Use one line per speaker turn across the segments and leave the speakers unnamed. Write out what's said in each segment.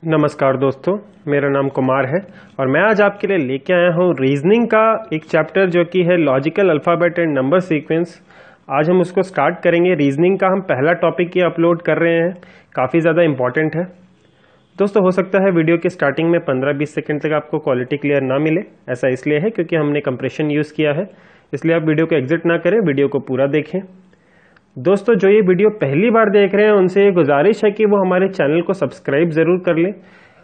नमस्कार दोस्तों, मेरा नाम कुमार है और मैं आज आपके लिए लेके आया हूँ रीजनिंग का एक चैप्टर जो कि है logical alphabet and number sequence. आज हम उसको स्टार्ट करेंगे। रीजनिंग का हम पहला टॉपिक ये अपलोड कर रहे हैं, काफ़ी ज़्यादा इंपॉर्टेंट है दोस्तों। हो सकता है वीडियो के स्टार्टिंग में 15-20 सेकंड तक आपको क्वालिटी क्लियर ना मिले। ऐसा इसलिए है क्योंकि हमने कंप्रेशन यूज़ किया है, इसलिए आप वीडियो को एग्जिट ना करें, वीडियो को पूरा देखें। दोस्तों, जो ये वीडियो पहली बार देख रहे हैं उनसे ये गुजारिश है कि वो हमारे चैनल को सब्सक्राइब ज़रूर कर लें।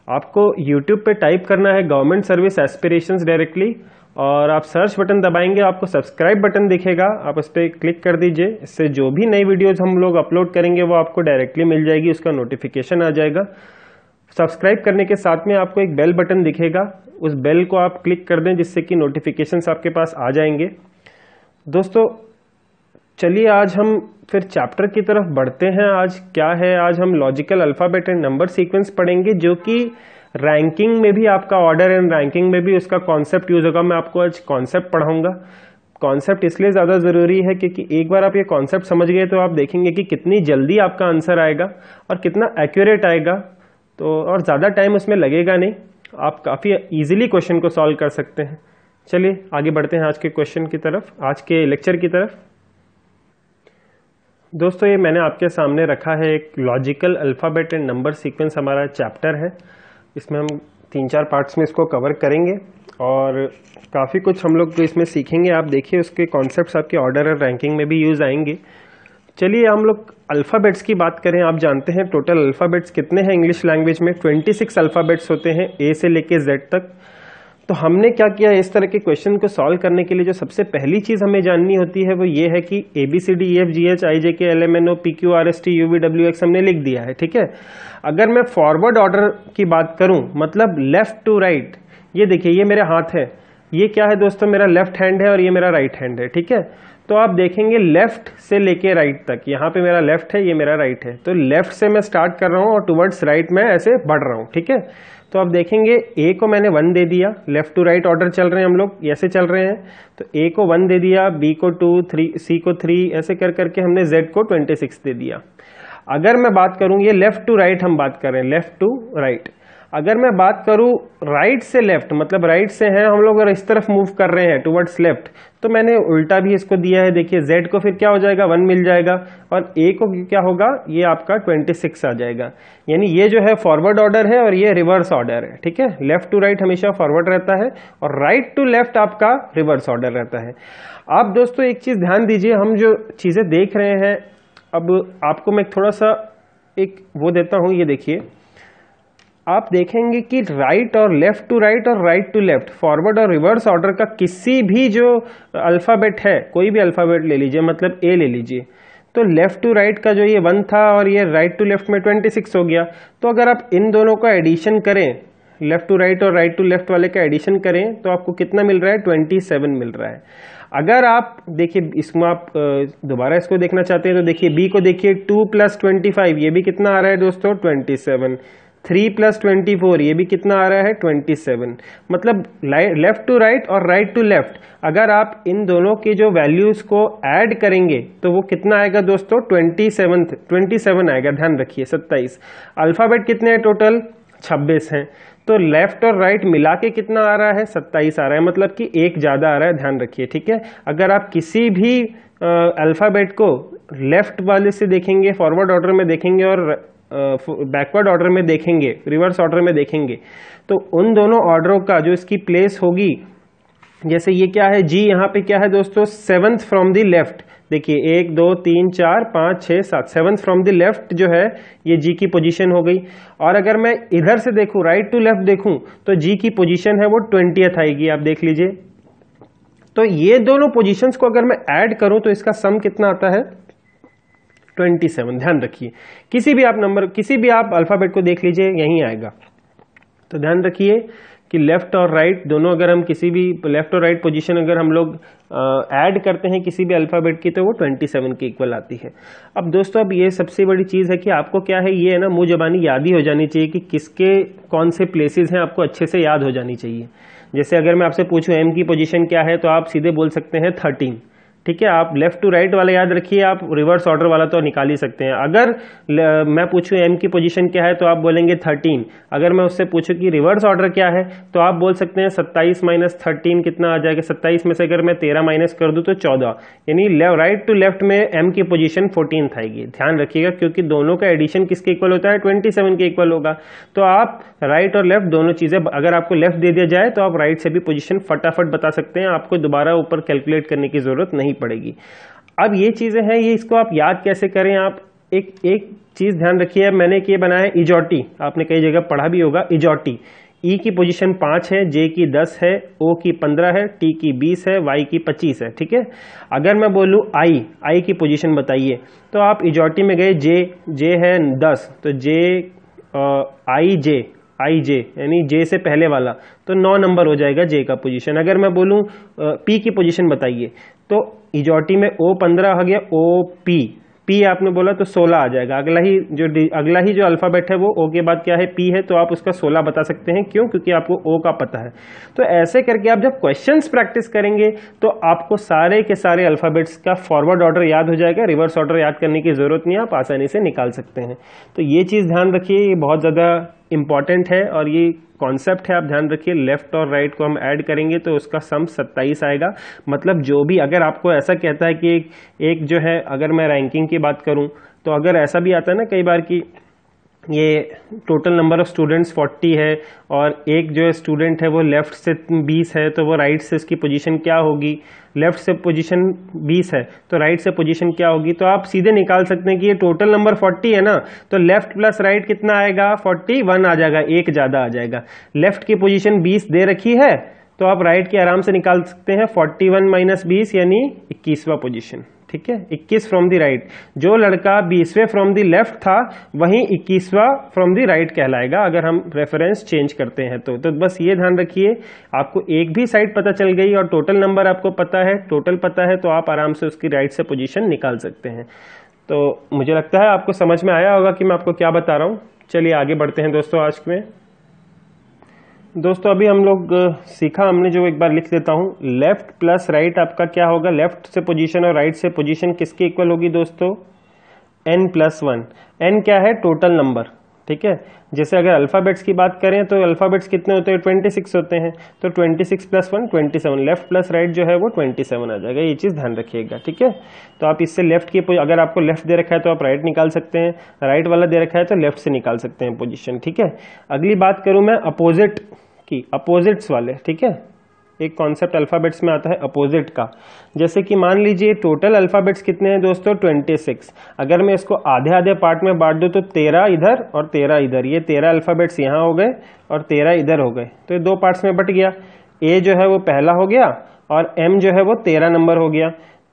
आपको YouTube पे टाइप करना है गवर्नमेंट सर्विस एस्पिरेशंस डायरेक्टली, और आप सर्च बटन दबाएंगे, आपको सब्सक्राइब बटन दिखेगा, आप उस पर क्लिक कर दीजिए। इससे जो भी नई वीडियोज़ हम लोग अपलोड करेंगे वो आपको डायरेक्टली मिल जाएगी, उसका नोटिफिकेशन आ जाएगा। सब्सक्राइब करने के साथ में आपको एक बेल बटन दिखेगा, उस बेल को आप क्लिक कर दें जिससे कि नोटिफिकेशंस आपके पास आ जाएंगे। दोस्तों चलिए आज हम फिर चैप्टर की तरफ बढ़ते हैं। आज क्या है, आज हम logical alphabet and number sequence पढ़ेंगे, जो कि रैंकिंग में भी आपका ऑर्डर एंड रैंकिंग में भी उसका कॉन्सेप्ट यूज होगा। मैं आपको आज कॉन्सेप्ट पढ़ाऊंगा। कॉन्सेप्ट इसलिए ज़्यादा ज़रूरी है क्योंकि एक बार आप ये कॉन्सेप्ट समझ गए तो आप देखेंगे कि कितनी जल्दी आपका आंसर आएगा और कितना एक्यूरेट आएगा, तो और ज़्यादा टाइम उसमें लगेगा नहीं, आप काफ़ी ईजिली क्वेश्चन को सॉल्व कर सकते हैं। चलिए आगे बढ़ते हैं आज के क्वेश्चन की तरफ, आज के लेक्चर की तरफ। दोस्तों ये मैंने आपके सामने रखा है एक logical alphabet and number sequence, हमारा चैप्टर है। इसमें हम 3-4 पार्ट्स में इसको कवर करेंगे और काफ़ी कुछ हम लोग इसमें सीखेंगे। आप देखिए उसके कॉन्सेप्ट्स आपके ऑर्डर और रैंकिंग में भी यूज़ आएंगे। चलिए हम लोग अल्फ़ाबेट्स की बात करें। आप जानते हैं टोटल अल्फ़ाबेट्स कितने हैं इंग्लिश लैंग्वेज में? 26 अल्फ़ाबेट्स होते हैं, ए से लेके जेड तक। तो हमने क्या किया, इस तरह के क्वेश्चन को सॉल्व करने के लिए जो सबसे पहली चीज़ हमें जाननी होती है वो ये है कि ABCDEFGHIJKLMNOPQRSTUVWX हमने लिख दिया है, ठीक है। अगर मैं फॉरवर्ड ऑर्डर की बात करूं, मतलब लेफ्ट टू राइट, ये देखिए ये मेरे हाथ है, ये क्या है दोस्तों, मेरा लेफ्ट हैंड है और ये मेरा राइट हैंड है, ठीक है। तो आप देखेंगे लेफ्ट से लेके राइट तक, यहाँ पे मेरा लेफ्ट है, ये मेरा राइट है, तो लेफ्ट से मैं स्टार्ट कर रहा हूँ और टुवर्ड्स राइट में ऐसे बढ़ रहा हूँ, ठीक है। तो आप देखेंगे ए को मैंने 1 दे दिया, लेफ्ट टू राइट ऑर्डर चल रहे हैं हम लोग, ऐसे चल रहे हैं। तो ए को 1 दे दिया, बी को 2, 3, सी को 3, ऐसे कर करके हमने जेड को 26 दे दिया। अगर मैं बात करूं, ये लेफ्ट टू राइट हम बात कर रहे हैं, लेफ्ट टू राइट। अगर मैं बात करूं राइट से लेफ्ट, मतलब राइट से हैं हम लोग और इस तरफ मूव कर रहे हैं टुवर्ड्स लेफ्ट, तो मैंने उल्टा भी इसको दिया है। देखिए जेड को फिर क्या हो जाएगा, 1 मिल जाएगा, और ए को क्या होगा, ये आपका 26 आ जाएगा। यानी ये जो है फॉरवर्ड ऑर्डर है और ये रिवर्स ऑर्डर है, ठीक है। लेफ्ट टू राइट हमेशा फॉरवर्ड रहता है और राइट टू लेफ्ट आपका रिवर्स ऑर्डर रहता है। आप दोस्तों एक चीज ध्यान दीजिए, हम जो चीजें देख रहे हैं, अब आपको मैं थोड़ा सा एक वो देता हूं, ये देखिए आप देखेंगे कि राइट और लेफ्ट टू राइट और राइट टू लेफ्ट, फॉरवर्ड और रिवर्स ऑर्डर का किसी भी जो अल्फ़ाबेट है, कोई भी अल्फ़ाबेट ले लीजिए, मतलब ए ले लीजिए, तो लेफ्ट टू राइट का जो ये 1 था और ये राइट टू लेफ्ट में 26 हो गया। तो अगर आप इन दोनों का एडिशन करें, लेफ्ट टू राइट और राइट टू लेफ्ट वाले का एडिशन करें, तो आपको कितना मिल रहा है, 27 मिल रहा है। अगर आप देखिए इसमें आप दोबारा इसको देखना चाहते हैं तो देखिए बी को देखिए, 2 + 25, ये भी कितना आ रहा है दोस्तों, 27। 3 + 24, ये भी कितना आ रहा है, 27। मतलब लेफ्ट टू राइट और राइट टू लेफ्ट, अगर आप इन दोनों के जो वैल्यूज को ऐड करेंगे तो वो कितना आएगा दोस्तों, 27 आएगा। ध्यान रखिए 27। अल्फाबेट कितने हैं टोटल, 26 हैं, तो लेफ्ट और राइट मिला के कितना आ रहा है, 27 आ रहा है, मतलब कि एक ज्यादा आ रहा है, ध्यान रखिए, ठीक है। अगर आप किसी भी अल्फाबेट को लेफ्ट वाले से देखेंगे, फॉरवर्ड ऑर्डर में देखेंगे और बैकवर्ड ऑर्डर में देखेंगे, रिवर्स ऑर्डर में देखेंगे, तो उन दोनों ऑर्डरों का जो इसकी प्लेस होगी, जैसे ये क्या है जी, यहाँ पे क्या है दोस्तों, 7th फ्रॉम द लेफ्ट। देखिए 1 2 3 4 5 6 7, 7th फ्रॉम द लेफ्ट जो है ये जी की पोजीशन हो गई। और अगर मैं इधर से देखूं, राइट टू लेफ्ट देखूं, तो जी की पोजीशन है वो 20th आएगी, आप देख लीजिए। तो ये दोनों पोजीशंस को अगर मैं ऐड करूं तो इसका सम कितना आता है, 27। ध्यान रखिए, किसी भी आप नंबर, किसी भी आप अल्फाबेट को देख लीजिए, यहीं आएगा। तो ध्यान रखिए कि लेफ्ट और राइट दोनों, अगर हम किसी भी लेफ्ट और राइट पोजीशन अगर हम लोग ऐड करते हैं किसी भी अल्फाबेट की, तो वो 27 के इक्वल आती है। अब दोस्तों अब ये सबसे बड़ी चीज़ है कि आपको क्या है, ये है ना, मुंह जबानी याद ही हो जानी चाहिए कि किसके कौन से प्लेसेस हैं, आपको अच्छे से याद हो जानी चाहिए। जैसे अगर मैं आपसे पूछूं एम की पोजीशन क्या है, तो आप सीधे बोल सकते हैं 13, ठीक है। आप लेफ्ट टू राइट वाला याद रखिए, आप रिवर्स ऑर्डर वाला तो निकाल ही सकते हैं। अगर मैं पूछूं m की पोजीशन क्या है तो आप बोलेंगे 13। अगर मैं उससे पूछूं कि रिवर्स ऑर्डर क्या है तो आप बोल सकते हैं 27 माइनस 13 कितना आ जाएगा। 27 में से अगर मैं 13 माइनस कर दूं तो 14, यानी राइट टू लेफ्ट में m की पोजीशन 14 आएगी। ध्यान रखिएगा क्योंकि दोनों का एडिशन किसके इक्वल होता है, 27 के इक्वल होगा। तो आप राइट और लेफ्ट दोनों चीजें, अगर आपको लेफ्ट दे दिया जाए तो आप राइट से भी पोजीशन फटाफट बता सकते हैं, आपको दोबारा ऊपर कैलकुलेट करने की जरूरत नहीं पड़ेगी। अब ये चीजें हैं, ये इसको आप याद कैसे करें। आप एक चीज ध्यान रखिए, मैंने ये बनाया इजॉटी, आपने कई जगह पढ़ा भी होगा इजॉटी। ई की पोजीशन 5 है, जे की 10 है, ओ की 15 है, टी की 20 है, वाई की 25 है। ठीक है। अगर मैं बोलूं आई की पोजीशन बताइए तो आप इजॉटी में गए, जे है 10 तो जे आई जे यानी जे से पहले वाला तो 9 नंबर हो जाएगा जे का पोजीशन। अगर मैं बोलूं पी की पोजीशन बताइए तो इजॉटी में ओ 15 आ गया, ओ पी आपने बोला तो 16 आ जाएगा। अगला ही जो अल्फाबेट है वो ओ के बाद क्या है, पी है, तो आप उसका 16 बता सकते हैं। क्यों? क्योंकि आपको ओ का पता है। तो ऐसे करके आप जब क्वेश्चंस प्रैक्टिस करेंगे तो आपको सारे के सारे अल्फाबेट्स का फॉरवर्ड ऑर्डर याद हो जाएगा, रिवर्स ऑर्डर याद करने की जरूरत नहीं है, आप आसानी से निकाल सकते हैं। तो ये चीज ध्यान रखिए, ये बहुत ज्यादा इंपॉर्टेंट है और ये कॉन्सेप्ट है, आप ध्यान रखिए। लेफ्ट और राइट को हम ऐड करेंगे तो उसका सम 27 आएगा। मतलब जो भी, अगर आपको ऐसा कहता है कि एक जो है, अगर मैं रैंकिंग की बात करूं तो अगर ऐसा भी आता है ना कई बार कि ये टोटल नंबर ऑफ स्टूडेंट्स 40 है और एक जो स्टूडेंट है वो लेफ्ट से 20 है, तो वो राइट से उसकी पोजीशन क्या होगी, लेफ्ट से पोजीशन 20 है तो राइट से पोजीशन क्या होगी। तो आप सीधे निकाल सकते हैं कि ये टोटल नंबर 40 है ना, तो लेफ्ट प्लस राइट कितना आएगा, 41 आ जाएगा, एक ज्यादा आ जाएगा। लेफ्ट की पोजीशन 20 दे रखी है तो आप राइट की आराम से निकाल सकते हैं, 41 माइनस 20 यानी 21वां पोजीशन। ठीक है, 21 फ्रॉम दी राइट। जो लड़का 20वें फ्रॉम दी लेफ्ट था वहीं 21वां फ्रॉम दी राइट कहलाएगा अगर हम रेफरेंस चेंज करते हैं तो बस ये ध्यान रखिए, आपको एक भी साइड पता चल गई और टोटल नंबर आपको पता है, टोटल पता है, तो आप आराम से उसकी राइट से पोजीशन निकाल सकते हैं। तो मुझे लगता है आपको समझ में आया होगा कि मैं आपको क्या बता रहा हूं। चलिए आगे बढ़ते हैं दोस्तों। आज में दोस्तों अभी हम लोग सीखा हमने, जो एक बार लिख देता हूं, लेफ्ट प्लस राइट आपका क्या होगा, लेफ्ट से पोजीशन और राइट से पोजीशन किसके इक्वल होगी दोस्तों, n+1। n क्या है, टोटल नंबर। ठीक है, जैसे अगर अल्फाबेट्स की बात करें तो अल्फाबेट्स कितने होते हैं, 26 होते हैं, तो 26 + 1 27। लेफ्ट प्लस राइट जो है वो 27 आ जाएगा, ये चीज ध्यान रखिएगा। ठीक है, तो आप इससे लेफ्ट की, अगर आपको लेफ्ट दे रखा है तो आप राइट निकाल सकते हैं, राइट वाला दे रखा है तो लेफ्ट से निकाल सकते हैं पोजीशन। ठीक है, अगली बात करूं मैं अपोजिट की, अपोजिट्स वाले। ठीक है, एक कॉन्सेप्ट अल्फाबेट्स में आता है अपोजिट का। जैसे कि मान लीजिए टोटल अल्फाबेट्स कितने हैं दोस्तों, 26। अगर मैं इसको आधे आधे पार्ट में बांट दूं तो 13 इधर और 13 इधर, ये 13 अल्फाबेट्स यहाँ हो गए और 13 इधर हो गए, तो ये 2 पार्ट्स में बट गया। ए जो है वो पहला हो गया और एम जो है वो 13 नंबर हो गया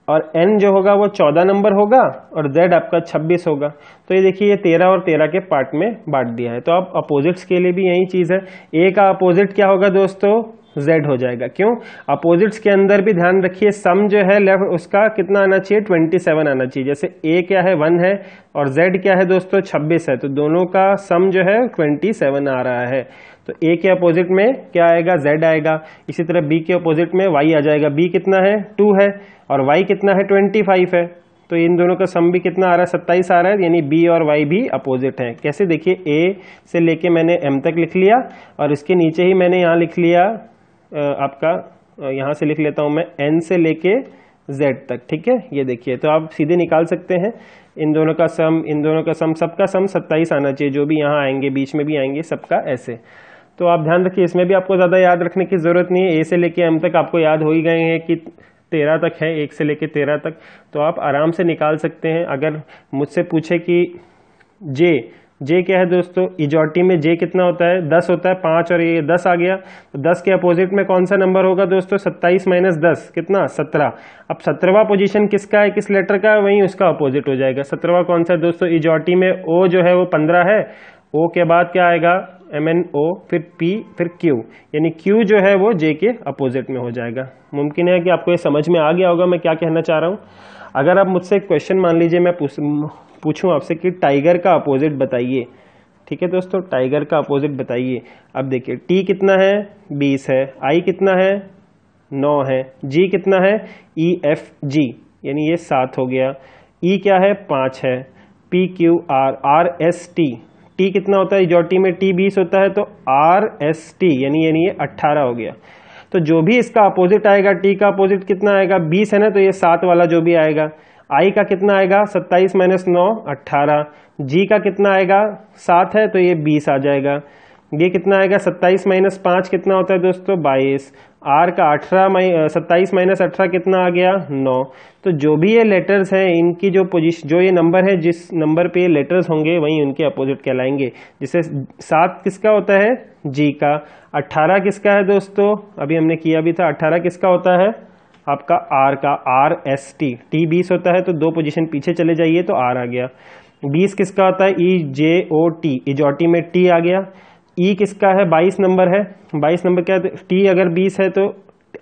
और एन जो होगा वो 14 नंबर होगा और जेड आपका 26 होगा। तो ये देखिए, ये 13 और 13 के पार्ट में बांट दिया है। तो आप अपोजिट्स के लिए भी यही चीज है, ए का अपोजिट क्या होगा दोस्तों, z हो जाएगा। क्यों, अपोजिट्स के अंदर भी ध्यान रखिए, सम जो है लेफ्ट उसका कितना आना चाहिए, 27 आना चाहिए। जैसे a क्या है 1 है और z क्या है दोस्तों 26 है, तो दोनों का सम जो है 27 आ रहा है। तो a के अपोजिट में क्या आएगा, z आएगा। इसी तरह b के अपोजिट में y आ जाएगा। b कितना है, 2 है और y कितना है, 25 है। तो इन दोनों का सम भी कितना आ रहा है, 27 आ रहा है, यानी b और y भी अपोजिट हैं। कैसे, देखिए a से लेके मैंने m तक लिख लिया और इसके नीचे ही मैंने यहाँ लिख लिया आपका, यहाँ से लिख लेता हूं मैं n से लेके z तक। ठीक है, ये देखिए, तो आप सीधे निकाल सकते हैं इन दोनों का सम, इन दोनों का सम, सबका सम 27 आना चाहिए, जो भी यहाँ आएंगे बीच में भी आएंगे सबका ऐसे। तो आप ध्यान रखिए, इसमें भी आपको ज्यादा याद रखने की जरूरत नहीं है, a से लेके m तक आपको याद हो ही गए हैं कि 13 तक है, 1 से लेके 13 तक, तो आप आराम से निकाल सकते हैं। अगर मुझसे पूछे कि जे क्या है दोस्तों, इजॉटी में जे कितना होता है, 10 होता है, 5 और ये 10 आ गया, तो 10 के अपोजिट में कौन सा नंबर होगा दोस्तों, 27 माइनस 10 कितना, 17। अब 17वां पोजीशन किसका है, किस लेटर का है, वहीं उसका अपोजिट हो जाएगा। 17वां कौन सा है दोस्तों, इजॉटी में ओ जो है वो 15 है, ओ के बाद क्या आएगा, MNO, फिर P, फिर Q, यानी Q जो है वो J के अपोजिट में हो जाएगा। मुमकिन है कि आपको ये समझ में आ गया होगा मैं क्या कहना चाह रहा हूँ। अगर आप मुझसे क्वेश्चन मान लीजिए मैं पूछूं आपसे कि टाइगर का अपोजिट बताइए, ठीक है दोस्तों, टाइगर का अपोजिट बताइए। अब देखिए T कितना है, 20 है, I कितना है, 9 है। जी कितना है, EFG यानी ये 7 हो गया। E क्या है, 5 है। PQR RST, T कितना होता है, इजॉटी में T 20 होता है, तो RST यानी ये 18 हो गया। तो जो भी इसका अपोजिट आएगा, T का अपोजिट कितना आएगा, 20 है ना, तो ये 7 वाला जो भी आएगा। I का कितना आएगा, 27 - 9 18। G का कितना आएगा, 7 है तो ये 20 आ जाएगा। ये कितना आएगा, 27 - 5 कितना होता है दोस्तों, 22। R का 27 - 18 कितना आ गया, 9। तो जो भी ये लेटर्स हैं इनकी जो पोजीशन, जो ये नंबर है, जिस नंबर पे ये लेटर्स होंगे वही उनके अपोजिट कहलाएंगे। जैसे 7 किसका होता है, G का। 18 किसका है दोस्तों, अभी हमने किया भी था। 18 किसका होता है, आपका R का, RST। T 20 होता है तो 2 पोजीशन पीछे चले जाइए तो R आ गया। 20 किसका होता है, EJOT, इजॉटी में T आ गया। E किसका है, 22 नंबर है। 22 नंबर क्या है, T अगर 20 है तो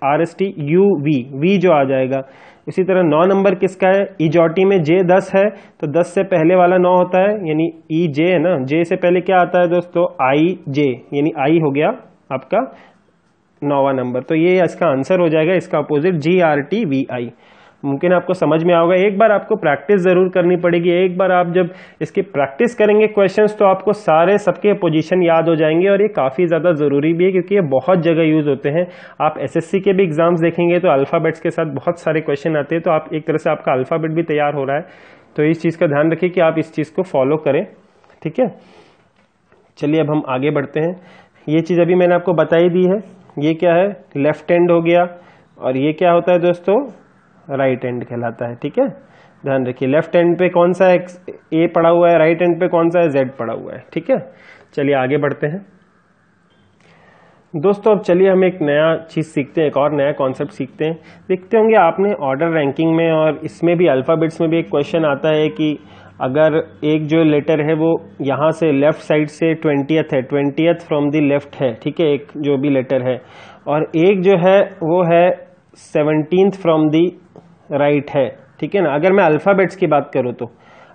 RST UV, V जो आ जाएगा। इसी तरह 9 नंबर किसका है, इजॉटी में J 10 है तो 10 से पहले वाला 9 होता है, यानी EJ है ना। J से पहले क्या आता है दोस्तों, IJ, यानी I हो गया आपका 9वां नंबर। तो ये इसका आंसर हो जाएगा, इसका अपोजिट GRTVI। मुमकिन आपको समझ में आओगे। एक बार आपको प्रैक्टिस जरूर करनी पड़ेगी। एक बार आप जब इसकी प्रैक्टिस करेंगे क्वेश्चंस तो आपको सारे सबके पोजीशन याद हो जाएंगे, और ये काफ़ी ज़्यादा ज़रूरी भी है क्योंकि ये बहुत जगह यूज़ होते हैं। आप SSC के भी एग्जाम्स देखेंगे तो अल्फ़ाबेट्स के साथ बहुत सारे क्वेश्चन आते हैं, तो आप एक तरह से आपका अल्फ़ाबेट भी तैयार हो रहा है। तो इस चीज़ का ध्यान रखिए कि आप इस चीज़ को फॉलो करें, ठीक है। चलिए अब हम आगे बढ़ते हैं। ये चीज़ अभी मैंने आपको बताई दी है। ये क्या है, लेफ्ट हैंड हो गया, और ये क्या होता है दोस्तों, राइट हैंड कहलाता है, ठीक है। ध्यान रखिए, लेफ्ट हैंड पे कौन सा A पड़ा हुआ है, राइट हैंड पे कौन सा है, Z पड़ा हुआ है, ठीक है। चलिए आगे बढ़ते हैं दोस्तों। अब चलिए हम एक नया चीज़ सीखते हैं, एक और नया कॉन्सेप्ट सीखते हैं। देखते होंगे आपने ऑर्डर रैंकिंग में और इसमें भी अल्फ़ाबेट्स में भी एक क्वेश्चन आता है कि अगर एक जो लेटर है वो यहाँ से लेफ्ट साइड से 20th है, 20th फ्रॉम द लेफ्ट है, ठीक है, एक जो भी लेटर है, और एक जो है वो है 17th फ्रॉम द राइट है, ठीक है ना। अगर मैं अल्फ़ाबेट्स की बात करूँ तो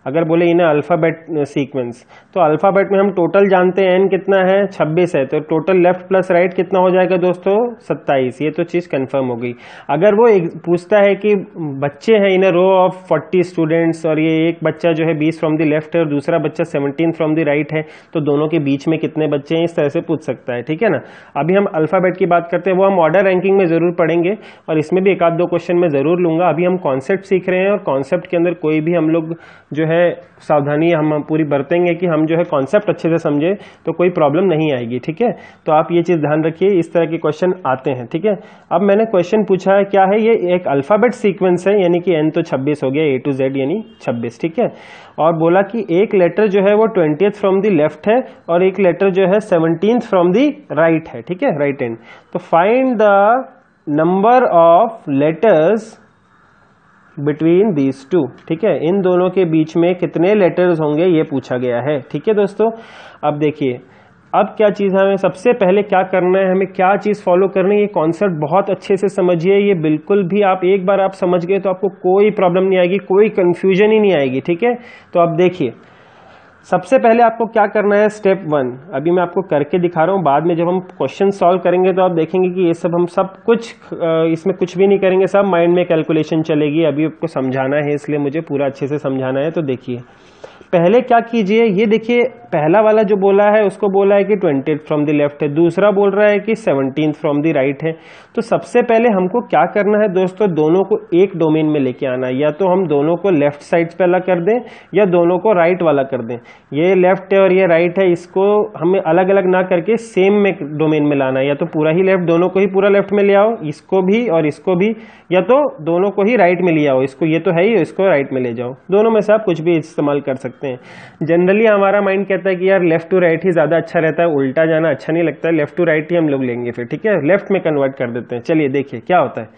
अगर बोले इन अल्फ़ाबेट सीक्वेंस, तो अल्फ़ाबेट में हम टोटल जानते हैं n कितना है, 26 है, तो टोटल लेफ्ट प्लस राइट कितना हो जाएगा दोस्तों, 27। ये तो चीज़ कंफर्म हो गई। अगर वो पूछता है कि बच्चे हैं इन अ रो ऑफ 40 स्टूडेंट्स, और ये एक बच्चा जो है 20 फ्रॉम द लेफ्ट है और दूसरा बच्चा 17 फ्रॉम द राइट है, तो दोनों के बीच में कितने बच्चे हैं, इस तरह से पूछ सकता है, ठीक है ना। अभी हम अल्फ़ाबेट की बात करते हैं, वो हम ऑर्डर रैंकिंग में ज़रूर पढ़ेंगे और इसमें भी एक आध दो क्वेश्चन मैं ज़रूर लूँगा। अभी हम कॉन्सेप्ट सीख रहे हैं, और कॉन्सेप्ट के अंदर कोई भी हम लोग जो है सावधानी हम पूरी बरतेंगे कि हम जो है कॉन्सेप्ट अच्छे से समझे, तो कोई प्रॉब्लम नहीं आएगी, ठीक है। तो आप ये चीज़ ध्यान रखिए, इस तरह के क्वेश्चन आते हैं, ठीक है। अब मैंने क्वेश्चन पूछा है क्या है, ये एक अल्फ़ाबेट सीक्वेंस है, यानी कि n तो 26 हो गया, A to Z यानी 26, ठीक है। और बोला कि एक लेटर जो है वो 20th फ्रॉम द लेफ्ट है और एक लेटर जो है 17th फ्रॉम द राइट है, ठीक है, राइट हैंड। तो find the number of letters between these two, ठीक है, इन दोनों के बीच में कितने लेटर्स होंगे ये पूछा गया है, ठीक है दोस्तों। अब देखिए, अब क्या चीज़ हमें सबसे पहले क्या करना है, हमें क्या चीज़ फॉलो करनी है, ये कॉन्सेप्ट बहुत अच्छे से समझिए। ये बिल्कुल भी आप एक बार आप समझ गए तो आपको कोई प्रॉब्लम नहीं आएगी, कोई कंफ्यूजन ही नहीं आएगी, ठीक है। तो अब देखिए, सबसे पहले आपको क्या करना है, स्टेप 1 अभी मैं आपको करके दिखा रहा हूँ। बाद में जब हम क्वेश्चन सॉल्व करेंगे तो आप देखेंगे कि ये सब हम सब कुछ इसमें कुछ भी नहीं करेंगे, सब माइंड में कैलकुलेशन चलेगी। अभी आपको समझाना है, इसलिए मुझे पूरा अच्छे से समझाना है। तो देखिए, पहले क्या कीजिए, ये देखिए पहला वाला जो बोला है उसको बोला है कि 20th फ्रॉम द लेफ्ट है, दूसरा बोल रहा है कि 17th फ्रॉम द राइट है। तो सबसे पहले हमको क्या करना है दोस्तों, दोनों को एक डोमेन में लेके आना है। या तो हम दोनों को लेफ्ट साइड पे अलग कर दें या दोनों को राइट वाला कर दें। ये लेफ्ट है और ये राइट है, इसको हमें अलग अलग ना करके सेम में डोमेन में लाना है। या तो पूरा ही लेफ्ट, दोनों को ही पूरा लेफ्ट में ले आओ, इसको भी और इसको भी, या तो दोनों को ही राइट में ले आओ, इसको ये तो है ही, इसको राइट में ले जाओ। दोनों में से आप कुछ भी इस्तेमाल कर सकते हैं। जनरली हमारा माइंड कहता है कि यार लेफ्ट टू राइट ही ज्यादा अच्छा रहता है, उल्टा जाना अच्छा नहीं लगता है, लेफ्ट टू राइट ही हम लोग लेंगे फिर, ठीक है, लेफ्ट में कन्वर्ट कर देते हैं। चलिए देखिए क्या होता है।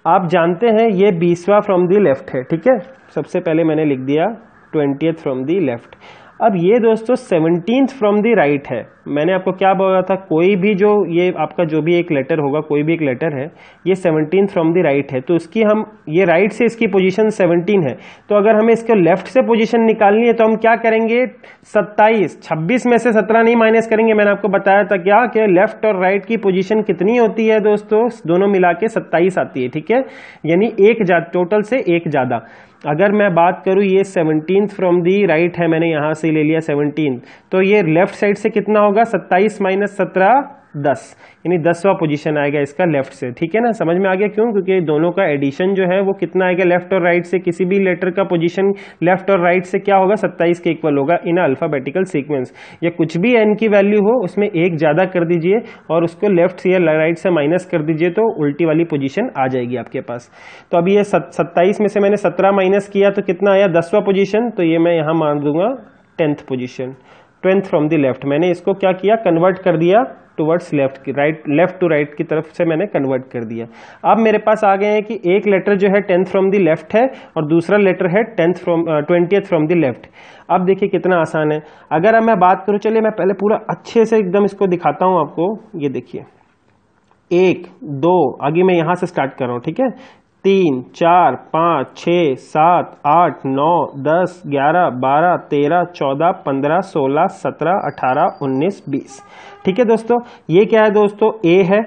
आप जानते हैं ये 20वां फ्रॉम दी लेफ्ट है, ठीक है। सबसे पहले मैंने लिख दिया 20th फ्रॉम दी लेफ्ट। अब ये दोस्तों 17th फ्रॉम द राइट है। मैंने आपको क्या बोला था, कोई भी जो ये आपका जो भी एक लेटर होगा, कोई भी एक लेटर है, ये 17th फ्रॉम द राइट है, तो उसकी हम ये राइट से इसकी पोजीशन 17 है, तो अगर हमें इसके लेफ्ट से पोजीशन निकालनी है तो हम क्या करेंगे, 27, 26 में से 17 नहीं माइनस करेंगे। मैंने आपको बताया था क्या कि लेफ्ट और राइट की पोजीशन कितनी होती है दोस्तों, दोनों मिला के 27 आती है, ठीक है, यानी एक टोटल से एक ज्यादा। अगर मैं बात करूं ये 17th फ्रॉम दी राइट है, मैंने यहां से ले लिया 17, तो ये लेफ्ट साइड से कितना होगा, 27 माइनस 17 10, यानी 10वां पोजीशन आएगा इसका लेफ्ट से, ठीक है ना। समझ में आ गया क्यों, क्योंकि दोनों का एडिशन जो है वो कितना आएगा, लेफ्ट और राइट से किसी भी लेटर का पोजीशन लेफ्ट और राइट से क्या होगा, 27 के इक्वल होगा इन अल्फाबेटिकल सीक्वेंस। या कुछ भी एन की वैल्यू हो उसमें एक ज्यादा कर दीजिए और उसको लेफ्ट से या राइट से माइनस कर दीजिए तो उल्टी वाली पोजीशन आ जाएगी आपके पास। तो अभी ये 27 में से मैंने 17 माइनस किया तो कितना आया, 10वां पोजीशन, तो ये मैं यहां मान दूंगा 10th position, 20th from the left. मैंने इसको क्या किया, कन्वर्ट कर दिया टुवर्ड्स लेफ्ट की, राइट, लेफ्ट टू राइट की तरफ से मैंने कन्वर्ट कर दिया। अब मेरे पास आ गए हैं कि एक लेटर जो है 10th फ्रॉम द लेफ्ट है और दूसरा लेटर है 20th फ्रॉम द लेफ्ट। अब देखिए कितना आसान है। अगर अब मैं बात करूं, चलिए मैं पहले पूरा अच्छे से एकदम इसको दिखाता हूं आपको। ये देखिए 1 2, आगे मैं यहां से स्टार्ट कर रहा हूं, ठीक है, 3 4 5 6 7 8 9 10 11 12 13 14 15 16 17 18 19 20, ठीक है दोस्तों। ये क्या है दोस्तों, ए है,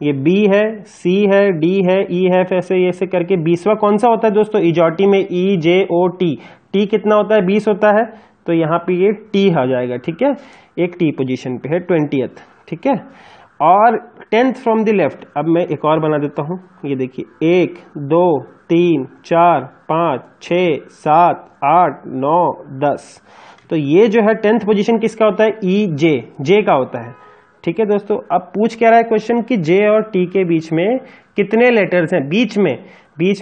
ये बी है, सी है, डी है, ई है, ऐसे करके 20वां कौन सा होता है दोस्तों, इजॉटी में ई जे ओ टी, टी कितना होता है, 20 होता है, तो यहाँ पे ये टी आ जाएगा, ठीक है, एक टी पोजीशन पे है 20th, ठीक है। और 10th फ्रॉम द लेफ्ट, अब मैं एक और बना देता हूं, ये देखिए 1 2 3 4 5 6 7 8 9 10, तो ये जो है 10th पोजीशन किसका होता है, ई जे का होता है, ठीक है दोस्तों। अब पूछ क्या रहा है क्वेश्चन कि जे और टी के बीच में कितने लेटर्स हैं, बीच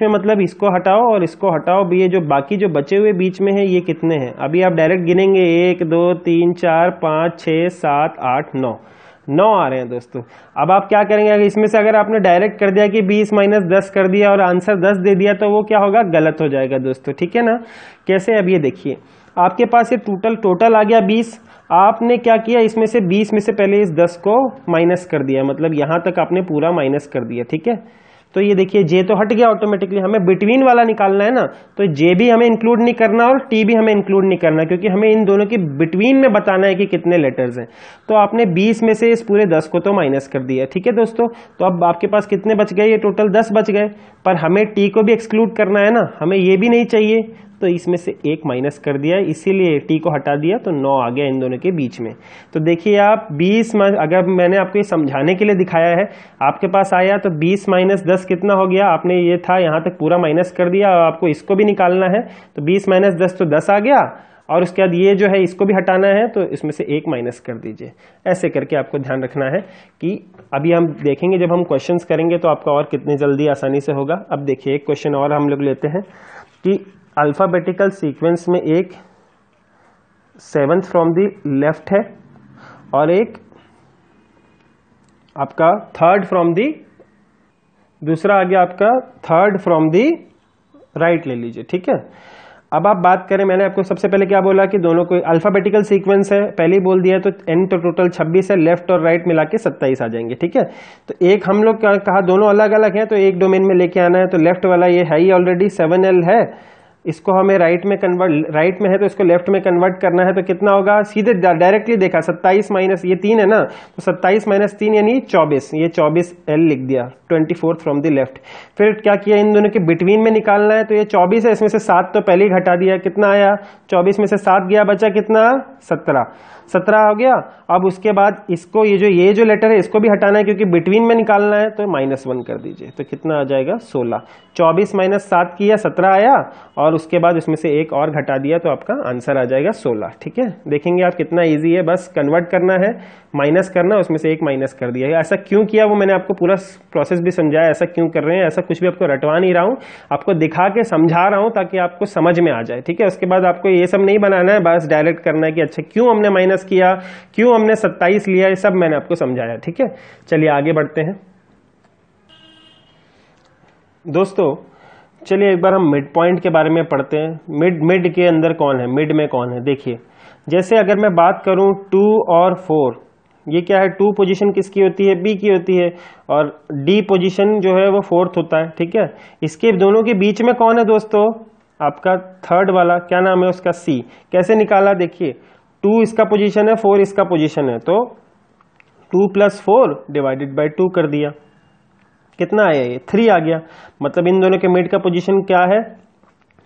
में मतलब इसको हटाओ और इसको हटाओ, भी ये जो बाकी जो बचे हुए बीच में है ये कितने हैं। अभी आप डायरेक्ट गिनेंगे 1 2 3 4 5 6 7 8 9 आ रहे हैं दोस्तों। अब आप क्या करेंगे, अगर इसमें से अगर आपने डायरेक्ट कर दिया कि 20 माइनस 10 कर दिया और आंसर 10 दे दिया तो वो क्या होगा, गलत हो जाएगा दोस्तों, ठीक है ना। कैसे, अब ये देखिए आपके पास ये टोटल आ गया 20, आपने क्या किया, इसमें से 20 में से पहले इस 10 को माइनस कर दिया, मतलब यहां तक आपने पूरा माइनस कर दिया, ठीक है। तो ये देखिए जे तो हट गया ऑटोमेटिकली, हमें बिटवीन वाला निकालना है ना, तो जे भी हमें इंक्लूड नहीं करना और टी भी हमें इंक्लूड नहीं करना, क्योंकि हमें इन दोनों के बिटवीन में बताना है कि कितने लेटर्स हैं। तो आपने 20 में से इस पूरे 10 को तो माइनस कर दिया, ठीक है दोस्तों। तो अब आपके पास कितने बच गए, ये टोटल 10 बच गए, पर हमें टी को भी एक्सक्लूड करना है ना, हमें ये भी नहीं चाहिए, तो इसमें से एक माइनस कर दिया, इसीलिए टी को हटा दिया, तो 9 आ गया इन दोनों के बीच में। तो देखिए आप 20, अगर मैंने आपको ये समझाने के लिए दिखाया है, आपके पास आया तो 20 माइनस 10 कितना हो गया, आपने ये था यहां तक पूरा माइनस कर दिया और आपको इसको भी निकालना है, तो 20 माइनस 10 तो 10 आ गया, और उसके बाद ये जो है इसको भी हटाना है, तो इसमें से एक माइनस कर दीजिए। ऐसे करके आपको ध्यान रखना है कि अभी हम देखेंगे जब हम क्वेश्चंस करेंगे तो आपका और कितनी जल्दी आसानी से होगा। अब देखिए एक क्वेश्चन और हम लोग लेते हैं कि अल्फाबेटिकल सीक्वेंस में एक 7th फ्रॉम द लेफ्ट है और एक आपका 3rd फ्रॉम दी, दूसरा आ गया आपका 3rd फ्रॉम दी राइट ले लीजिए, ठीक है। अब आप बात करें, मैंने आपको सबसे पहले क्या बोला कि दोनों को अल्फाबेटिकल सीक्वेंस है, पहले ही बोल दिया, तो एन तो टोटल 26 है, लेफ्ट और राइट मिला के 27 आ जाएंगे, ठीक है। तो एक हम लोग कहा दोनों अलग अलग हैं, तो एक डोमेन में लेके आना है, तो लेफ्ट वाला ये है ही ऑलरेडी 7L है, इसको हमें राइट में राइट में है तो इसको लेफ्ट में कन्वर्ट करना है, तो कितना होगा, सीधे डायरेक्टली देखा 27 माइनस ये 3 है ना, तो 27 माइनस 3 यानी 24, ये 24L लिख दिया, 24th फ्रॉम द लेफ्ट। फिर क्या किया, इन दोनों के बिटवीन में निकालना है, तो ये 24 है, इसमें से 7 तो पहले ही घटा दिया, कितना आया, 24 में से 7 गया, बचा कितना, 17 हो गया। अब उसके बाद इसको ये जो लेटर है इसको भी हटाना है क्योंकि बिटवीन में निकालना है, तो -1 कर दीजिए, तो कितना आ जाएगा, 16। 24 माइनस 7 किया, 17 आया, और उसके बाद उसमें से एक और घटा दिया, तो आपका आंसर आ जाएगा 16, ठीक है। देखेंगे आप कितना इजी है, बस कन्वर्ट करना है, माइनस करना, उसमें से एक माइनस कर दिया। ऐसा क्यों किया वो मैंने आपको पूरा प्रोसेस भी समझाया, ऐसा क्यों कर रहे हैं, ऐसा कुछ भी आपको रटवा नहीं रहा हूं, आपको दिखा के समझा रहा हूं ताकि आपको समझ में आ जाए, ठीक है। उसके बाद आपको ये सब नहीं बनाना है, बस डायरेक्ट करना है कि अच्छा क्यों हमने माइनस किया, क्यों हमने 27 लिया, ये सब मैंने आपको समझाया, ठीक है। चलिए आगे बढ़ते हैं दोस्तों। चलिए एक बार हम मिड पॉइंट के बारे में पढ़ते हैं। मिड के अंदर कौन है, मिड में कौन है, देखिए जैसे अगर मैं बात करूं 2 और 4, ये क्या है, 2 पोजीशन किसकी होती है, बी की होती है, और डी पोजीशन जो है वो 4th होता है, ठीक है। इसके दोनों के बीच में कौन है दोस्तों, आपका थर्ड वाला, क्या नाम है उसका, सी। कैसे निकाला, देखिए 2 इसका पोजीशन है, 4 इसका पोजीशन है, तो 2 + 4 डिवाइडेड बाई 2 कर दिया, कितना आया, ये 3 आ गया। मतलब इन दोनों के मिड का पोजीशन क्या है,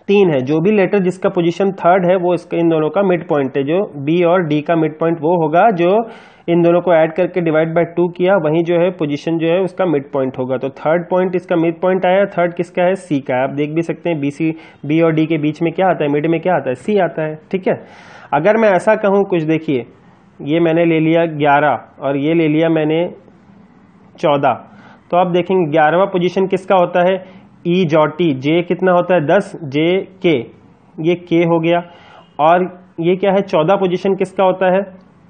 3 है। जो भी लेटर जिसका पोजीशन थर्ड है वो इसका इन दोनों का मिड पॉइंट है। जो बी और डी का मिड पॉइंट वो होगा जो इन दोनों को ऐड करके डिवाइड बाय 2 किया, वहीं जो है पोजीशन जो है उसका मिड पॉइंट होगा। तो थर्ड पॉइंट इसका मिड पॉइंट आया, थर्ड किसका है, सी का है। आप देख भी सकते हैं बी और डी के बीच में क्या आता है, मिड में क्या आता है, सी आता है, ठीक है। अगर मैं ऐसा कहूं कुछ, देखिए ये मैंने ले लिया 11 और ये ले लिया मैंने 14, तो आप देखेंगे 11वां पोजीशन किसका होता है, ई जॉटी, जे कितना होता है 10, जे के, ये के हो गया। और ये क्या है, 14 पोजीशन किसका होता है,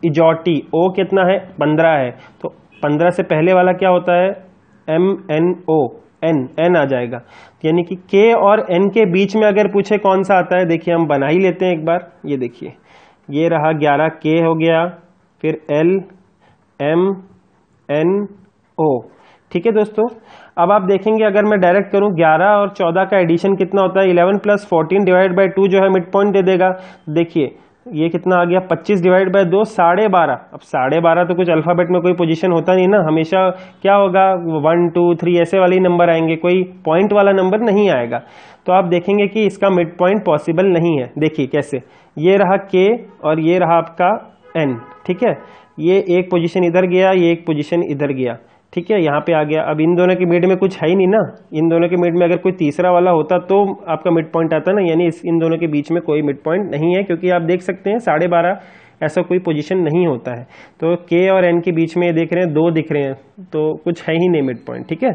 इजॉटी, ओ कितना है 15 है, तो 15 से पहले वाला क्या होता है, एम एन ओ, एन आ जाएगा। यानी कि के और एन के बीच में अगर पूछे कौन सा आता है, देखिए हम बना ही लेते हैं एक बार। ये देखिए ये रहा 11 के हो गया, फिर एल एम एन ओ, ठीक है दोस्तों। अब आप देखेंगे अगर मैं डायरेक्ट करूं 11 और 14 का एडिशन कितना होता है, 11 + 14 डिवाइड बाय 2 जो है मिड पॉइंट दे देगा। देखिए ये कितना आ गया, 25 डिवाइड बाय 2 12.5। अब 12.5 तो कुछ अल्फाबेट में कोई पोजीशन होता नहीं ना, हमेशा क्या होगा 1 2 3 ऐसे वाले नंबर आएंगे, कोई पॉइंट वाला नंबर नहीं आएगा। तो आप देखेंगे कि इसका मिड पॉइंट पॉसिबल नहीं है। देखिए कैसे, ये रहा के और ये रहा आपका एन, ठीक है। ये एक पोजीशन इधर गया, ये एक पोजीशन इधर गया, ठीक है, यहाँ पे आ गया। अब इन दोनों के मिड में कुछ है ही नहीं ना, इन दोनों के मिड में अगर कोई तीसरा वाला होता तो आपका मिड पॉइंट आता ना, यानी इन दोनों के बीच में कोई मिड पॉइंट नहीं है, क्योंकि आप देख सकते हैं 12.5 ऐसा कोई पोजीशन नहीं होता है। तो के और एन के बीच में देख रहे हैं 2 दिख रहे हैं, तो कुछ है ही नहीं मिड पॉइंट, ठीक है।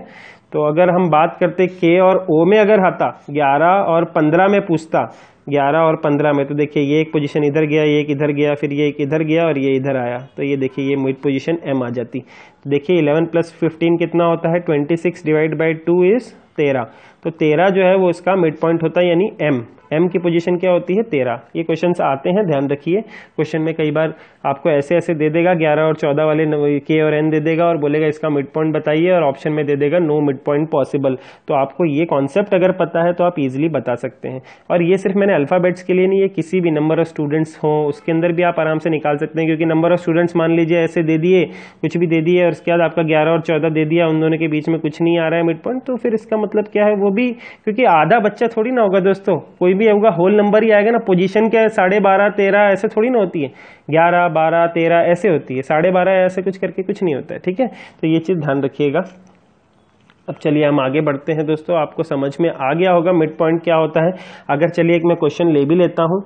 तो अगर हम बात करते के और ओ में अगर आता, 11 और 15 में पूछता, 11 और 15 में, तो देखिए ये एक पोजीशन इधर गया, ये एक इधर गया, फिर ये एक इधर गया और ये इधर आया, तो ये देखिए ये मिड पोजीशन एम आ जाती। तो देखिए 11 + 15 कितना होता है, 26 डिवाइड बाई 2 इज 13। तो 13 जो है वो इसका मिड पॉइंट होता है, यानी एम की पोजीशन क्या होती है 13। ये क्वेश्चंस आते हैं, ध्यान रखिए। क्वेश्चन में कई बार आपको ऐसे ऐसे दे देगा, 11 और 14 वाले के और एन दे देगा और बोलेगा इसका मिड पॉइंट बताइए, और ऑप्शन में दे देगा नो मिड पॉइंट पॉसिबल। तो आपको ये कॉन्सेप्ट अगर पता है तो आप इजीली बता सकते हैं। और ये सिर्फ मैंने अल्फाबेट्स के लिए नहीं, ये किसी भी नंबर ऑफ स्टूडेंट्स हो उसके अंदर भी आप आराम से निकाल सकते हैं, क्योंकि नंबर ऑफ स्टूडेंट्स मान लीजिए ऐसे दे दिए, कुछ भी दे दिए और उसके बाद आपका 11 और 14 दे दिया, उन दोनों के बीच में कुछ नहीं आ रहा है मिड पॉइंट, तो फिर इसका मतलब क्या है, वो भी क्योंकि आधा बच्चा थोड़ी ना होगा दोस्तों, कोई भी होगा होल नंबर ही आएगा ना। पोजीशन क्या है 12.5 13 ऐसे थोड़ी ना होती है, 11 12 13 ऐसे होती है, 12.5 ऐसे कुछ करके कुछ नहीं होता है, ठीक है। तो ये चीज ध्यान रखिएगा। अब चलिए हम आगे बढ़ते हैं दोस्तों, आपको समझ में आ गया होगा मिड पॉइंट क्या होता है। अगर चलिए एक मैं क्वेश्चन ले भी लेता हूं,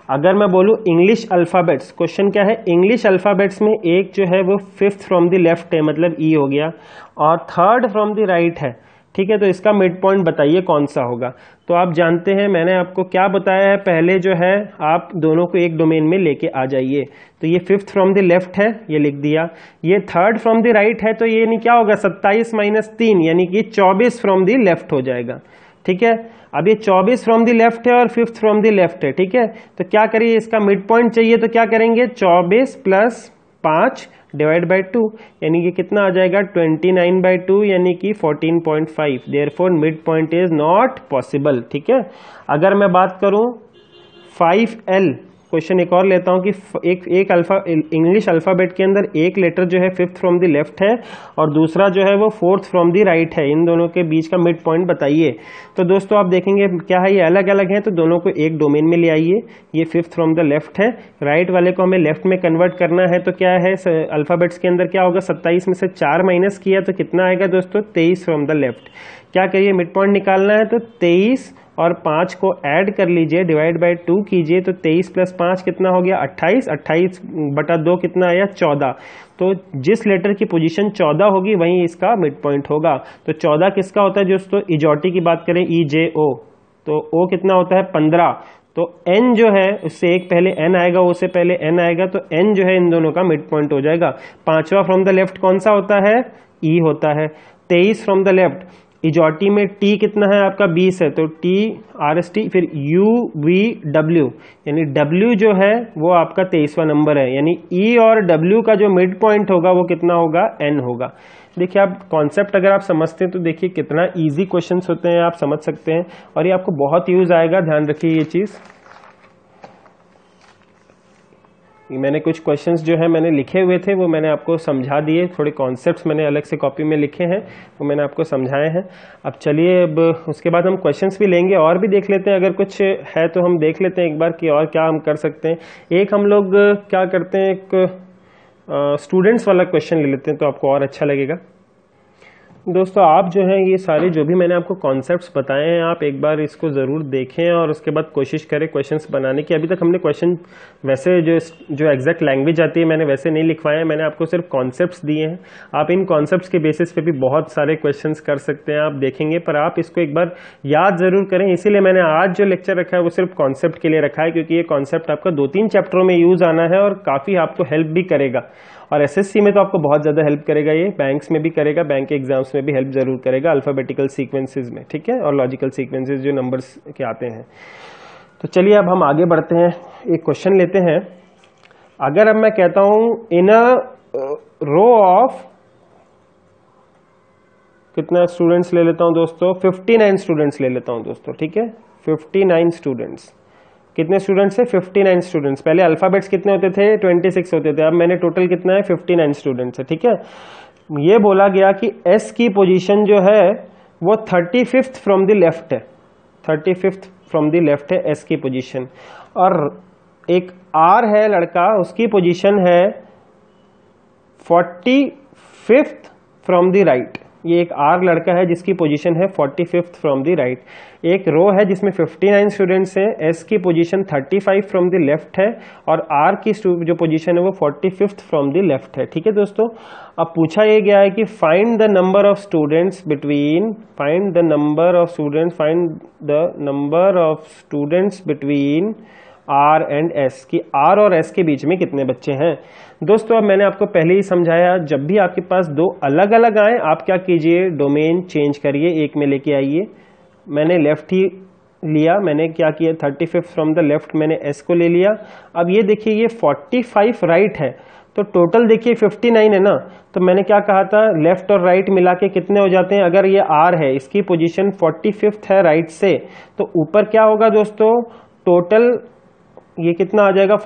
अगर मैं बोलूं इंग्लिश अल्फाबेट्स, क्वेश्चन क्या है, इंग्लिश अल्फाबेट्स में एक जो है वो 5th फ्रॉम द लेफ्ट है, मतलब ई हो गया, और 3rd फ्रॉम द राइट है, ठीक है। तो इसका मिड पॉइंट बताइए कौन सा होगा। तो आप जानते हैं मैंने आपको क्या बताया है, पहले जो है आप दोनों को एक डोमेन में लेके आ जाइए। तो ये 5th फ्रॉम द लेफ्ट है, ये लिख दिया, ये 3rd फ्रॉम द राइट है, तो ये नहीं क्या होगा 27 - 3 यानी कि 24 फ्रॉम द लेफ्ट हो जाएगा, ठीक है। अब ये 24 फ्रॉम द लेफ्ट है और 5th फ्रॉम द लेफ्ट है, ठीक है। तो क्या करिए, इसका मिड पॉइंट चाहिए तो क्या करेंगे, 24 + 5 डिवाइड बाई 2, यानी कि कितना आ जाएगा 29/2 यानी कि 14.5। Therefore mid point is not possible, ठीक है। अगर मैं बात करूं 5L, क्वेश्चन एक और लेता हूं कि एक इंग्लिश अल्फाबेट के अंदर एक लेटर जो है 5th फ्रॉम द लेफ्ट है और दूसरा जो है वो 4th फ्रॉम द राइट है, इन दोनों के बीच का मिड पॉइंट बताइए। तो दोस्तों आप देखेंगे क्या है, ये अलग अलग है, तो दोनों को एक डोमेन में ले आइए। ये 5th फ्रॉम द लेफ्ट है, राइट वाले को हमें लेफ्ट में कन्वर्ट करना है, तो क्या है अल्फाबेट्स के अंदर क्या होगा, 27 में से 4 माइनस किया तो कितना आएगा दोस्तों 23 फ्रॉम द लेफ्ट। क्या करिए मिड पॉइंट निकालना है, तो 23 और 5 को ऐड कर लीजिए, डिवाइड बाई 2 कीजिए, तो 23 + 5 कितना हो गया 28, 28/2 कितना आया 14। तो जिस लेटर की पोजीशन 14 होगी वहीं इसका मिड पॉइंट होगा। तो 14 किसका होता है दोस्तों, इजॉटी की बात करें EJO, तो O कितना होता है 15, तो N जो है उससे एक पहले N आएगा, O से पहले N आएगा, तो N जो है इन दोनों का मिड पॉइंट हो जाएगा। 5वां फ्रॉम द लेफ्ट कौन सा होता है, E होता है। 23 फ्रॉम द लेफ्ट इजॉटी में टी कितना है आपका 20 है, तो टी RST, फिर UVW यानी W जो है वो आपका 23वां नंबर है, यानी E और W का जो मिड पॉइंट होगा वो कितना होगा, N होगा। देखिए आप कॉन्सेप्ट अगर आप समझते हैं तो देखिए कितना इजी क्वेश्चंस होते हैं, आप समझ सकते हैं और ये आपको बहुत यूज आएगा, ध्यान रखिए ये चीज। मैंने कुछ क्वेश्चंस जो है मैंने लिखे हुए थे वो मैंने आपको समझा दिए, थोड़े कॉन्सेप्ट्स मैंने अलग से कॉपी में लिखे हैं वो मैंने आपको समझाए हैं। अब चलिए अब उसके बाद हम क्वेश्चंस भी लेंगे और भी देख लेते हैं, अगर कुछ है तो हम देख लेते हैं एक बार कि और क्या हम कर सकते हैं। एक हम लोग क्या करते हैं, एक स्टूडेंट्स वाला क्वेश्चन ले लेते हैं तो आपको और अच्छा लगेगा। दोस्तों आप जो है ये सारे जो भी मैंने आपको कॉन्सेप्ट्स बताए हैं आप एक बार इसको ज़रूर देखें और उसके बाद कोशिश करें क्वेश्चंस बनाने की। अभी तक हमने क्वेश्चन वैसे जो एग्जैक्ट लैंग्वेज आती है मैंने वैसे नहीं लिखवाए हैं, मैंने आपको सिर्फ कॉन्सेप्ट्स दिए हैं। आप इन कॉन्सेप्ट्स के बेसिस पे भी बहुत सारे क्वेश्चंस कर सकते हैं, आप देखेंगे, पर आप इसको एक बार याद ज़रूर करें। इसीलिए मैंने आज जो लेक्चर रखा है वो सिर्फ कॉन्सेप्ट के लिए रखा है, क्योंकि ये कॉन्सेप्ट आपका 2-3 चैप्टरों में यूज़ आना है और काफ़ी आपको हेल्प भी करेगा। और एसएससी में तो आपको बहुत ज़्यादा हेल्प करेगा, ये बैंक्स में भी करेगा, बैंक के एग्जाम्स में भी हेल्प जरूर करेगा, अल्फाबेटिकल सीक्वेंसेस में, ठीक है, और लॉजिकल सीक्वेंसेस जो नंबर्स के आते हैं। तो चलिए अब हम आगे बढ़ते हैं, एक क्वेश्चन लेते हैं। अगर अब मैं कहता हूं इन अ रो ऑफ, कितना स्टूडेंट्स ले लेता हूं दोस्तों, 59 स्टूडेंट्स ले लेता हूं दोस्तों, ठीक है, 59 स्टूडेंट्स। कितने स्टूडेंट्स है, 59 स्टूडेंट्स। पहले अल्फाबेट्स कितने होते थे, 26 होते थे, अब मैंने टोटल कितना है, 59 स्टूडेंट्स है, ठीक है। ये बोला गया कि एस की पोजीशन जो है वो 35th फ्रॉम द लेफ्ट है, 35th फ्रॉम द लेफ्ट है एस की पोजीशन, और एक आर है लड़का, उसकी पोजीशन है 45th फ्रॉम द राइट। ये एक आर लड़का है जिसकी पोजीशन है 45th फ्रॉम द राइट। एक रो है जिसमें 59 स्टूडेंट्स हैं, एस की पोजीशन 35 फ्रॉम द लेफ्ट है और आर की जो पोजीशन है वो 45th फ्रॉम द लेफ्ट है, ठीक है दोस्तों। अब पूछा ये गया है कि find the number of students between, find the number of students, find the number of students between R and S, की आर और एस के बीच में कितने बच्चे हैं। दोस्तों अब मैंने आपको पहले ही समझाया, जब भी आपके पास दो अलग अलग आए आप क्या कीजिए, डोमेन चेंज करिए, एक में लेके आइए। मैंने लेफ्ट ही लिया, मैंने क्या किया, 35 फ्रॉम द लेफ्ट मैंने एस को ले लिया। अब ये देखिए ये 45 राइट है, तो टोटल देखिए 59 है ना, तो मैंने क्या कहा था, लेफ्ट और राइट मिला के कितने हो जाते हैं। अगर ये आर है, इसकी पोजीशन 45th है राइट से, तो ऊपर क्या होगा दोस्तों, टोटल ये कितना आ जाएगा,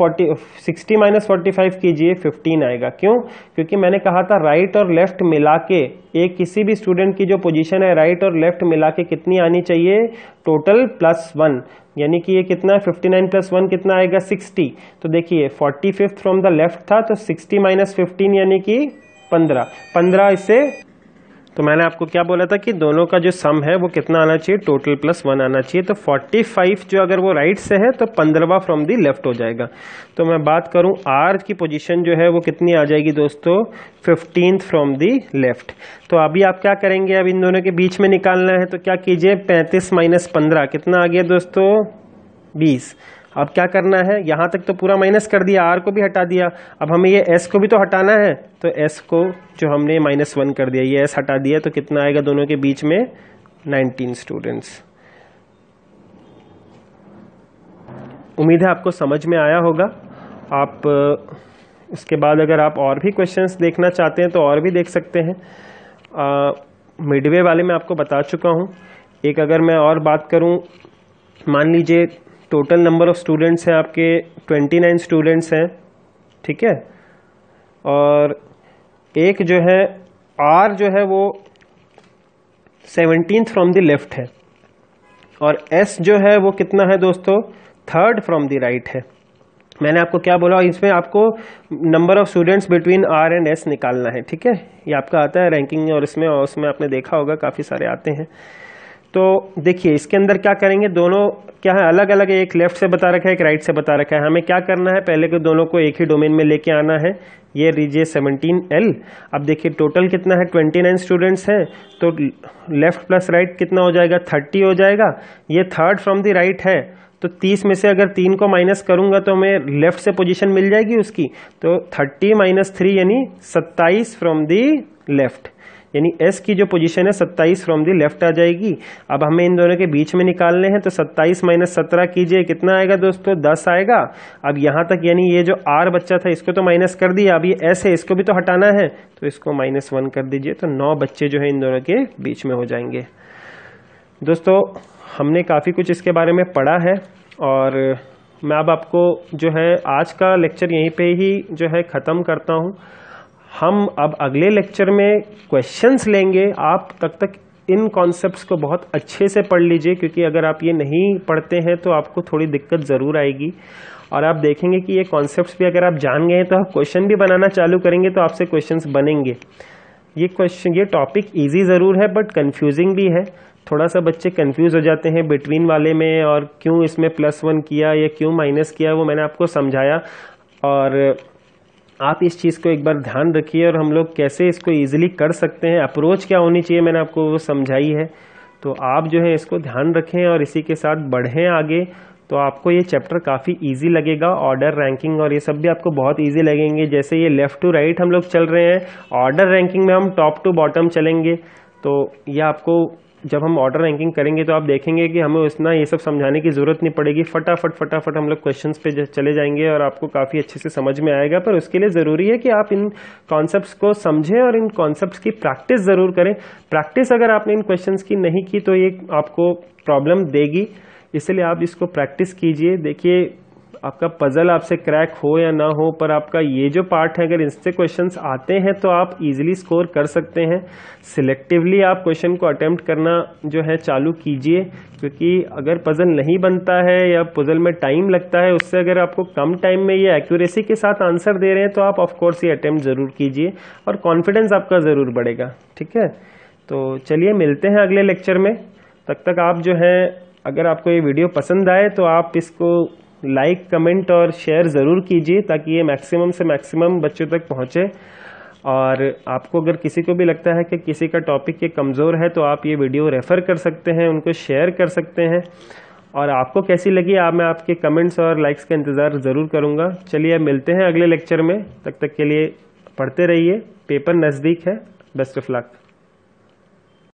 60 माइनस 45 कीजिए, 15 आएगा। क्यों, क्योंकि मैंने कहा था राइट और लेफ्ट मिला के, एक किसी भी स्टूडेंट की जो पोजीशन है राइट और लेफ्ट मिला के कितनी आनी चाहिए, टोटल +1, यानी कि ये कितना है, 59 + 1 कितना आएगा, 60। तो देखिए 45th फ्रॉम द लेफ्ट था, तो 60 माइनस 15 यानी कि 15 इससे, तो मैंने आपको क्या बोला था कि दोनों का जो सम है वो कितना आना चाहिए, टोटल +1 आना चाहिए। तो 45 जो अगर वो राइट से है तो 15वां फ्रॉम दी लेफ्ट हो जाएगा। तो मैं बात करूं आर की पोजीशन जो है वो कितनी आ जाएगी दोस्तों, 15th फ्रॉम दी लेफ्ट। तो अभी आप क्या करेंगे, अब इन दोनों के बीच में निकालना है, तो क्या कीजिए, 35 माइनस 15 कितना आ गया दोस्तों, 20। अब क्या करना है, यहां तक तो पूरा माइनस कर दिया, आर को भी हटा दिया, अब हमें ये एस को भी तो हटाना है, तो एस को जो हमने -1 कर दिया, ये एस हटा दिया, तो कितना आएगा दोनों के बीच में, 19 स्टूडेंट्स। उम्मीद है आपको समझ में आया होगा। आप उसके बाद अगर आप और भी क्वेश्चंस देखना चाहते हैं तो और भी देख सकते हैं। मिडवे वाले में आपको बता चुका हूं। एक अगर मैं और बात करूं, मान लीजिए टोटल नंबर ऑफ स्टूडेंट्स हैं आपके 29 स्टूडेंट्स हैं, ठीक है, और एक जो है आर जो है वो 17th फ्रॉम द लेफ्ट है, और एस जो है वो कितना है दोस्तों, 3rd फ्रॉम द राइट है। मैंने आपको क्या बोला, इसमें आपको number of students between R and S निकालना है, ठीक है, ये आपका आता है रैंकिंग, और उसमें आपने देखा होगा काफ़ी सारे आते हैं। तो देखिए इसके अंदर क्या करेंगे, दोनों क्या है, अलग अलग, एक लेफ्ट से बता रखा है, एक राइट से बता रखा है। हमें क्या करना है, पहले के दोनों को एक ही डोमेन में लेके आना है। ये लीजिए 17L। अब देखिए टोटल कितना है, 29 स्टूडेंट्स हैं, तो लेफ्ट प्लस राइट कितना हो जाएगा, 30 हो जाएगा। ये 3rd फ्रॉम द राइट है, तो 30 में से अगर 3 को माइनस करूंगा तो हमें लेफ्ट से पोजीशन मिल जाएगी उसकी, तो 30 - 3 यानी 27 फ्रॉम द लेफ्ट, यानी s की जो पोजीशन है 27 फ्रॉम दी लेफ्ट आ जाएगी। अब हमें इन दोनों के बीच में निकालने हैं, तो 27 माइनस 17 कीजिए, कितना आएगा दोस्तों? 10 आएगा। अब यहाँ तक यानी ये जो r बच्चा था इसको तो माइनस कर दिया, अब ये s है इसको भी तो हटाना है, तो इसको -1 कर दीजिए, तो 9 बच्चे जो है इन दोनों के बीच में हो जाएंगे। दोस्तों हमने काफ़ी कुछ इसके बारे में पढ़ा है, और मैं अब आपको जो है आज का लेक्चर यहीं पे ही जो है ख़त्म करता हूँ। हम अब अगले लेक्चर में क्वेश्चंस लेंगे। आप तब तक इन कॉन्सेप्ट्स को बहुत अच्छे से पढ़ लीजिए, क्योंकि अगर आप ये नहीं पढ़ते हैं तो आपको थोड़ी दिक्कत ज़रूर आएगी। और आप देखेंगे कि ये कॉन्सेप्ट्स भी अगर आप जान गए हैं तो आप क्वेश्चन भी बनाना चालू करेंगे तो आपसे क्वेश्चंस बनेंगे। ये टॉपिक ईजी ज़रूर है बट कन्फ्यूजिंग भी है। थोड़ा सा बच्चे कंफ्यूज हो जाते हैं बिटवीन वाले में, और क्यों इसमें +1 किया या क्यों माइनस किया, वो मैंने आपको समझाया। और आप इस चीज़ को एक बार ध्यान रखिए, और हम लोग कैसे इसको इजीली कर सकते हैं, अप्रोच क्या होनी चाहिए, मैंने आपको वो समझाई है। तो आप जो है इसको ध्यान रखें और इसी के साथ बढ़ें आगे, तो आपको ये चैप्टर काफ़ी इजी लगेगा। ऑर्डर, रैंकिंग और ये सब भी आपको बहुत इजी लगेंगे। जैसे ये लेफ़्ट टू राइट हम लोग चल रहे हैं, ऑर्डर रैंकिंग में हम टॉप टू बॉटम चलेंगे। तो ये आपको जब हम ऑर्डर रैंकिंग करेंगे तो आप देखेंगे कि हमें उतना ये सब समझाने की ज़रूरत नहीं पड़ेगी। फटाफट हम लोग क्वेश्चंस पे चले जाएंगे और आपको काफ़ी अच्छे से समझ में आएगा। पर उसके लिए ज़रूरी है कि आप इन कॉन्सेप्ट्स को समझें और इन कॉन्सेप्ट्स की प्रैक्टिस ज़रूर करें। प्रैक्टिस अगर आपने इन क्वेश्चंस की नहीं की तो ये आपको प्रॉब्लम देगी, इसलिए आप इसको प्रैक्टिस कीजिए। देखिए आपका पजल आपसे क्रैक हो या ना हो, पर आपका ये जो पार्ट है अगर इससे क्वेश्चंस आते हैं तो आप इजीली स्कोर कर सकते हैं। सिलेक्टिवली आप क्वेश्चन को अटेम्प्ट करना जो है चालू कीजिए, क्योंकि अगर पजल नहीं बनता है या पजल में टाइम लगता है, उससे अगर आपको कम टाइम में ये एक्यूरेसी के साथ आंसर दे रहे हैं तो आप ऑफकोर्स ये अटेम्प्ट ज़रूर कीजिए और कॉन्फिडेंस आपका ज़रूर बढ़ेगा। ठीक है, तो चलिए मिलते हैं अगले लेक्चर में। तब तक आप जो है, अगर आपको ये वीडियो पसंद आए तो आप इसको लाइक, कमेंट और शेयर ज़रूर कीजिए, ताकि ये मैक्सिमम से मैक्सिमम बच्चों तक पहुँचे। और आपको अगर किसी को भी लगता है कि किसी का टॉपिक ये कमज़ोर है तो आप ये वीडियो रेफ़र कर सकते हैं, उनको शेयर कर सकते हैं। और आपको कैसी लगी मैं आपके कमेंट्स और लाइक्स का इंतज़ार ज़रूर करूँगा। चलिए अब मिलते हैं अगले लेक्चर में, तब तक के लिए पढ़ते रहिए, पेपर नज़दीक है। Best of luck.